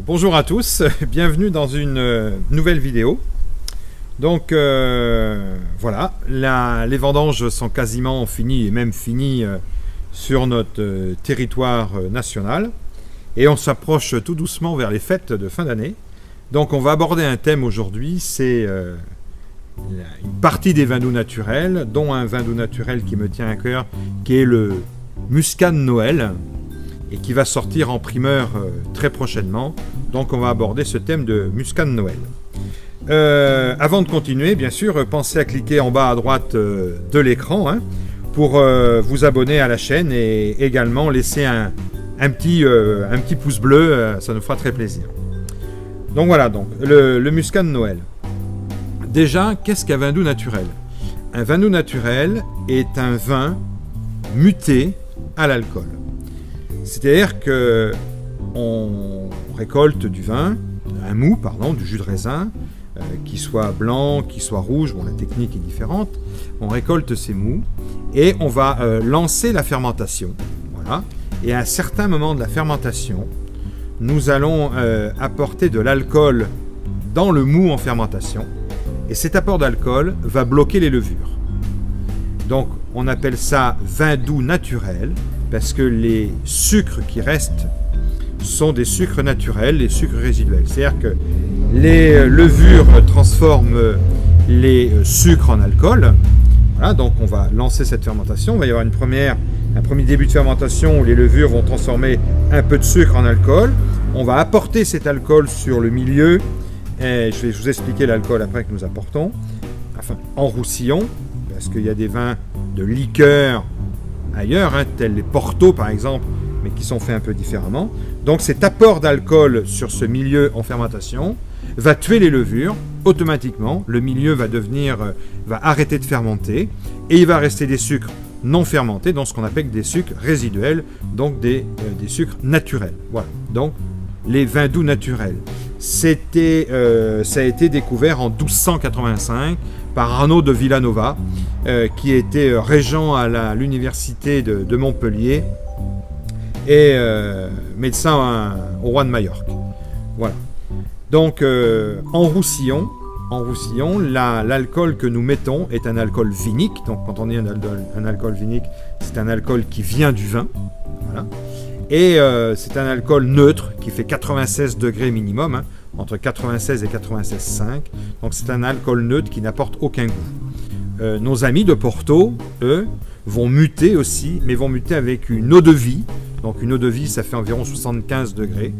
Bonjour à tous, bienvenue dans une nouvelle vidéo. Donc voilà, les vendanges sont quasiment finies et même finies sur notre territoire national. Et on s'approche tout doucement vers les fêtes de fin d'année. Donc on va aborder un thème aujourd'hui, c'est une partie des vins doux naturels, dont un vin doux naturel qui me tient à cœur, qui est le Muscat de Noël, et qui va sortir en primeur très prochainement. Donc on va aborder ce thème de Muscat de Noël. Avant de continuer, bien sûr, pensez à cliquer en bas à droite de l'écran pour vous abonner à la chaîne et également laisser un petit pouce bleu, ça nous fera très plaisir. Donc voilà, donc, le Muscat de Noël. Déjà, qu'est-ce qu'un vin doux naturel? Un vin doux naturel est un vin muté à l'alcool. C'est-à-dire que on récolte du vin, du jus de raisin, qui soit blanc, qui soit rouge, bon la technique est différente, on récolte ces mous et on va lancer la fermentation. Voilà. Et à un certain moment de la fermentation, nous allons apporter de l'alcool dans le mou en fermentation et cet apport d'alcool va bloquer les levures. Donc on appelle ça vin doux naturel parce que les sucres qui restent sont des sucres naturels, les sucres résiduels. C'est-à-dire que les levures transforment les sucres en alcool. Voilà, donc on va lancer cette fermentation. Il va y avoir un premier début de fermentation où les levures vont transformer un peu de sucre en alcool. On va apporter cet alcool sur le milieu. Et je vais vous expliquer l'alcool après que nous apportons. Enfin, en roussillon, parce qu'il y a des vins de liqueur ailleurs, tels les Porto par exemple, mais qui sont faits un peu différemment. Donc cet apport d'alcool sur ce milieu en fermentation va tuer les levures. Automatiquement, le milieu va arrêter de fermenter et il va rester des sucres non fermentés, donc ce qu'on appelle des sucres résiduels, donc des sucres naturels. Voilà, donc les vins doux naturels. Ça a été découvert en 1285 par Arnaud de Villanova, qui était régent à l'université de Montpellier et médecin au roi de Majorque. Voilà. Donc en roussillon, l'alcool que nous mettons est un alcool vinique. Donc quand on dit un alcool vinique, c'est un alcool qui vient du vin. Voilà. Et c'est un alcool neutre qui fait 96 degrés minimum, entre 96 et 96,5. Donc c'est un alcool neutre qui n'apporte aucun goût. Nos amis de Porto, eux, vont muter aussi, mais vont muter avec une eau de vie. Donc une eau de vie, ça fait environ 75 degrés.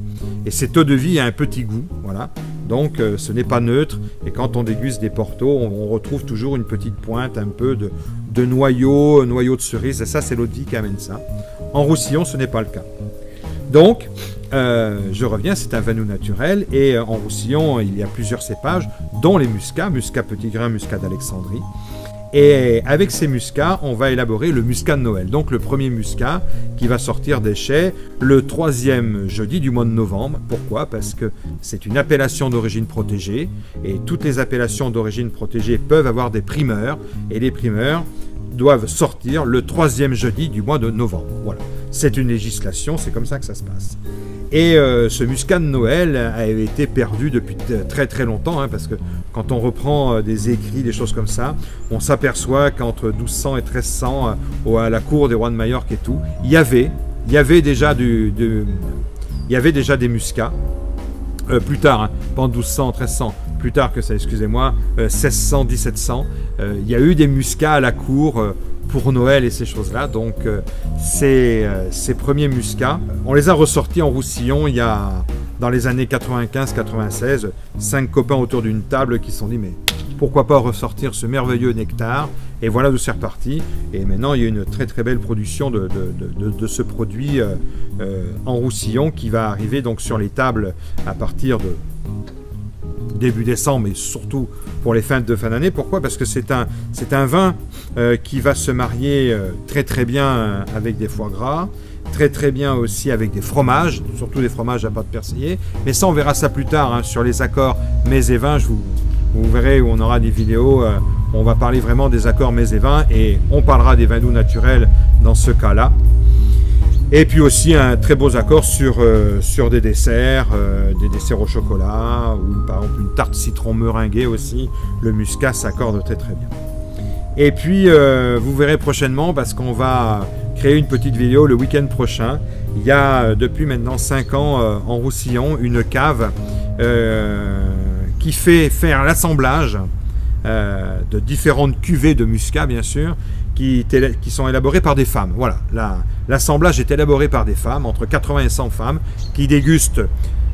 Et cette eau de vie a un petit goût, voilà. Donc ce n'est pas neutre. Et quand on déguste des Porto, on retrouve toujours une petite pointe, un peu de noyau de cerise. Et ça, c'est l'eau de vie qui amène ça. En roussillon, ce n'est pas le cas. Donc, je reviens, c'est un vin doux naturel. Et en roussillon, il y a plusieurs cépages, dont les muscats, muscat petit grain, muscat d'Alexandrie. Et avec ces muscats, on va élaborer le Muscat de Noël. Donc le premier muscat qui va sortir des chais le 3e jeudi du mois de novembre. Pourquoi? Parce que c'est une appellation d'origine protégée. Et toutes les appellations d'origine protégée peuvent avoir des primeurs. Et les primeurs doivent sortir le 3e jeudi du mois de novembre. Voilà. C'est une législation, c'est comme ça que ça se passe. Et ce Muscat de Noël a été perdu depuis très très longtemps, parce que quand on reprend des écrits, des choses comme ça, on s'aperçoit qu'entre 1200 et 1300, à la cour des rois de Majorque et tout, il y avait déjà des muscats. Plus tard, pas en 1200, 1300, plus tard que ça, excusez-moi, 1600, 1700, il y a eu des muscats à la cour pour Noël et ces choses-là. Donc ces premiers muscats, on les a ressortis en roussillon il y a, dans les années 95-96, 5 copains autour d'une table qui se sont dit mais pourquoi pas ressortir ce merveilleux nectar, et voilà d'où c'est reparti. Et maintenant il y a une très très belle production de ce produit en roussillon qui va arriver donc sur les tables à partir de début décembre, mais surtout pour les fêtes de fin d'année. Pourquoi? Parce que c'est un vin qui va se marier très très bien avec des foie gras, très très bien aussi avec des fromages, surtout des fromages à pâte persillée. Mais ça, on verra ça plus tard sur les accords mets et vins. Vous verrez où on aura des vidéos, on va parler vraiment des accords mets et vins, et on parlera des vins doux naturels dans ce cas-là. Et puis aussi un très beau accord sur des desserts au chocolat, ou par exemple une tarte citron meringuée aussi. Le muscat s'accorde très très bien. Et puis vous verrez prochainement, parce qu'on va créer une petite vidéo le week-end prochain. Il y a depuis maintenant 5 ans en Roussillon une cave qui fait faire l'assemblage de différentes cuvées de muscat, bien sûr, qui sont élaborées par des femmes. Voilà, l'assemblage est élaboré par des femmes, entre 80 et 100 femmes, qui dégustent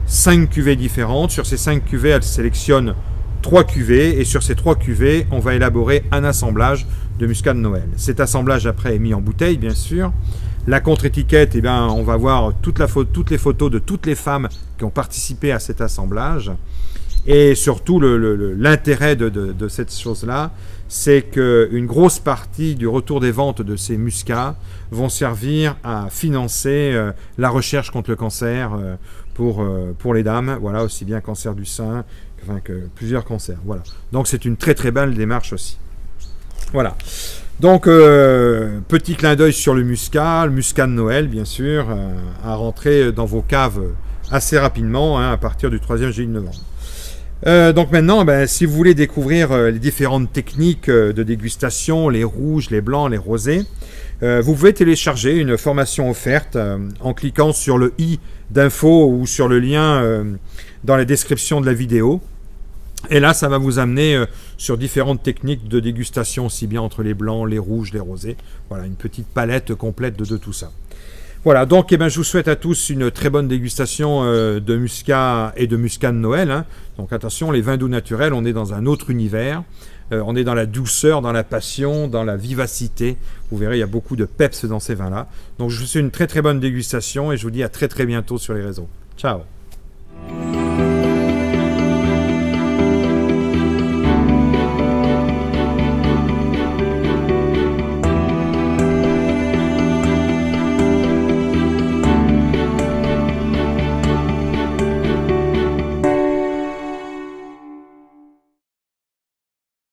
5 cuvées différentes. Sur ces 5 cuvées, elles sélectionnent 3 cuvées, et sur ces 3 cuvées, on va élaborer un assemblage de muscat de Noël. Cet assemblage, après, est mis en bouteille, bien sûr. La contre-étiquette, eh bien, on va voir toutes les photos de toutes les femmes qui ont participé à cet assemblage. Et surtout, l'intérêt de cette chose-là, c'est qu'une grosse partie du retour des ventes de ces muscats vont servir à financer la recherche contre le cancer pour les dames, voilà, aussi bien cancer du sein que plusieurs cancers. Voilà. Donc c'est une très très belle démarche aussi. Voilà. Donc petit clin d'œil sur le muscat de Noël, bien sûr, à rentrer dans vos caves assez rapidement, à partir du 3e jeudi de novembre. Donc maintenant, si vous voulez découvrir les différentes techniques de dégustation, les rouges, les blancs, les rosés, vous pouvez télécharger une formation offerte en cliquant sur le i d'info ou sur le lien dans la description de la vidéo. Et là, ça va vous amener sur différentes techniques de dégustation, aussi bien entre les blancs, les rouges, les rosés. Voilà, une petite palette complète de tout ça. Voilà, donc je vous souhaite à tous une très bonne dégustation de muscat et de muscat de Noël. Donc attention, les vins doux naturels, on est dans un autre univers. On est dans la douceur, dans la passion, dans la vivacité. Vous verrez, il y a beaucoup de peps dans ces vins-là. Donc je vous souhaite une très très bonne dégustation et je vous dis à très très bientôt sur les réseaux. Ciao!